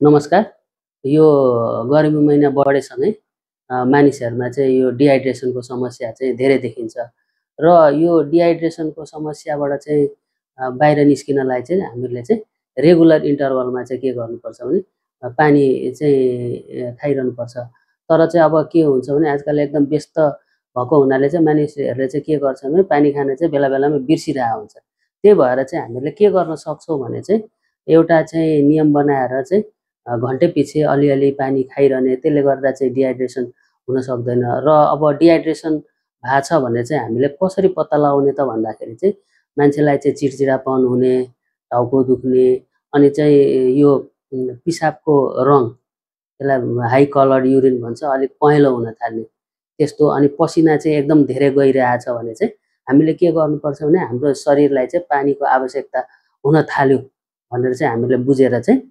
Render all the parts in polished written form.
नमस्कार। यो गर्मी महिना बढेसँगै मानिसहरूमा चाहिँ यो डिहाइड्रेसनको समस्या चाहिँ धेरै देखिन्छ र यो डिहाइड्रेसनको समस्याबाट चाहिँ बाहिर निस्किनलाई चाहिँ हामीले चाहिँ रेगुलर इन्टरभलमा चाहिँ के गर्नुपर्छ भने पानी चाहिँ खाइरहनुपर्छ। तर चाहिँ अब के हुन्छ भने आजकल एकदम व्यस्त भएको हुनाले चाहिँ मानिसहरूले चाहिँ के गर्छन् भने पानी खान चाहिँ बेला बेलामा बिर्सिरहेको हुन्छ। त्यही भएर चाहिँ हामीले के गर्न सक्छौँ भने चाहिँ एउटा चाहिँ नियम बनाएर चाहिँ घन्टे पछि अलिअलि पानी खाइरहने, त्यसले गर्दा चाहिँ डिहाइड्रेसन हुन सक्दैन। र अब डिहाइड्रेसन भएको छ भने चाहिँ हामीले कसरी पत्ता लगाउने त भन्दाखेरि चाहिँ मान्छेलाई चाहिँ चिडचिडापन हुने, टाउको दुख्ने, अनि चाहिँ यो पिसाबको रङ, त्यसलाई हाई कलर्ड युरिन भन्छ, अलिक पहेँलो हुन थाल्ने त्यस्तो, अनि पसिना चाहिँ एकदम धेरै गइरहेछ भने चाहिँ हामीले के गर्नुपर्छ भने हाम्रो शरीरलाई चाहिँ पानीको आवश्यकता हुन थाल्यो भनेर चाहिँ हामीले बुझेर चाहिँ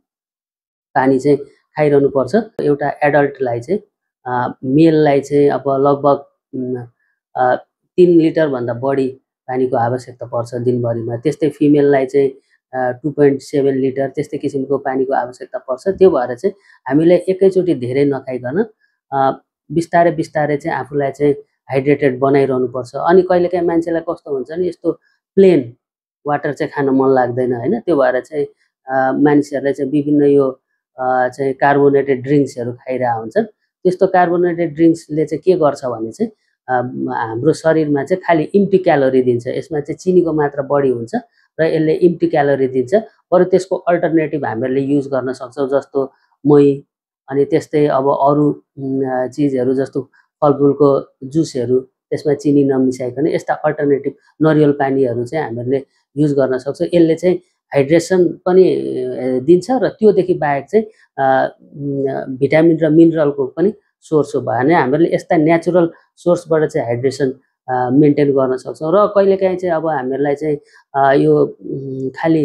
पानी चाहिँ खाइरहनुपर्छ। एउटा एडल्टलाई चाहिँ मेललाई चाहिँ अब लगभग 3 लिटरभन्दा बढी पानीको आवश्यकता पर्छ दिनभरिमा। त्यस्तै फिमेललाई चाहिँ 2.7 लिटर त्यस्तै किसिमको पानीको आवश्यकता पर्छ। त्यो भएर चाहिँ हामीले एकैचोटि धेरै नखाइकन बिस्तारै बिस्तारै चाहिँ आफूलाई चाहिँ हाइड्रेटेड बनाइरहनुपर्छ। अनि कहिलेकाहीँ मान्छेलाई कस्तो हुन्छ नि, यस्तो प्लेन वाटर चाहिँ खान मन लाग्दैन होइन। त्यो भएर चाहिँ मानिसहरूलाई चाहिँ विभिन्न यो चाहिँ कार्बोनेटेड ड्रिङ्क्सहरू खाइरहेको हुन्छन्। त्यस्तो कार्बोनेटेड ड्रिङ्क्सले चाहिँ के गर्छ भने चाहिँ हाम्रो शरीरमा चाहिँ खालि इम्टी क्यालोरी दिन्छ। यसमा चाहिँ चिनीको मात्रा बढी हुन्छ र यसले इम्टी क्यालोरी दिन्छ। बरु त्यसको अल्टरनेटिभ हामीले युज गर्न सक्छौँ, जस्तो मही, अनि त्यस्तै अब अरू चिजहरू जस्तो फलफुलको जुसहरू, त्यसमा चिनी नमिसाइकन यस्ता अल्टरनेटिभ नरिवल पानीहरू चाहिँ हामीले युज गर्न सक्छौँ। यसले चाहिँ हाइड्रेसन पनि दिन्छ र त्योदेखि बाहेक चाहिँ भिटामिन र मिनरलको पनि सोर्स हो भने हामीले यस्ता नेचुरल सोर्सबाट चाहिँ हाइड्रेसन मेन्टेन गर्न सक्छौँ। र कहिलेकाहीँ चाहिँ अब हामीहरूलाई चाहिँ यो खालि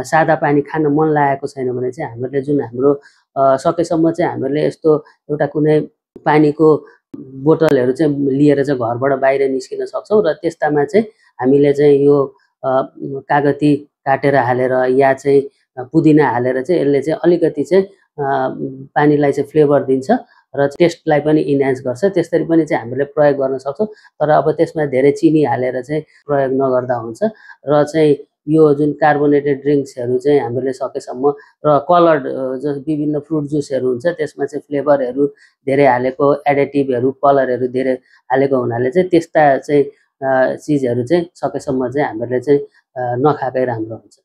सादा पानी खान मन लागेको छैन भने चाहिँ हामीले जुन हाम्रो सकेसम्म चाहिँ हामीले यस्तो एउटा कुनै पानीको बोतलहरू चाहिँ लिएर चाहिँ घरबाट बाहिर निस्किन सक्छौँ। र त्यस्तामा चाहिँ हामीले चाहिँ यो कागती काटेर हालेर या चाहिँ पुदिना हालेर चाहिँ यसले चाहिँ अलिकति चाहिँ पानीलाई चाहिँ फ्लेभर दिन्छ र टेस्टलाई पनि इन्हान्स गर्छ। त्यसरी पनि चाहिँ हामीले प्रयोग गर्न सक्छौँ। तर अब त्यसमा धेरै चिनी हालेर चाहिँ प्रयोग नगर्दा हुन्छ। र चाहिँ यो जुन कार्बोनेटेड ड्रिङ्क्सहरू चाहिँ हामीले सकेसम्म, र कलर्ड विभिन्न फ्रुट जुसहरू हुन्छ त्यसमा चाहिँ फ्लेभरहरू धेरै हालेको, एडिटिभहरू, कलरहरू धेरै हालेको हुनाले चाहिँ त्यस्ता चाहिँ चिजहरू चाहिँ सकेसम्म चाहिँ हामीले चाहिँ नखाएकै राम्रो हुन्छ।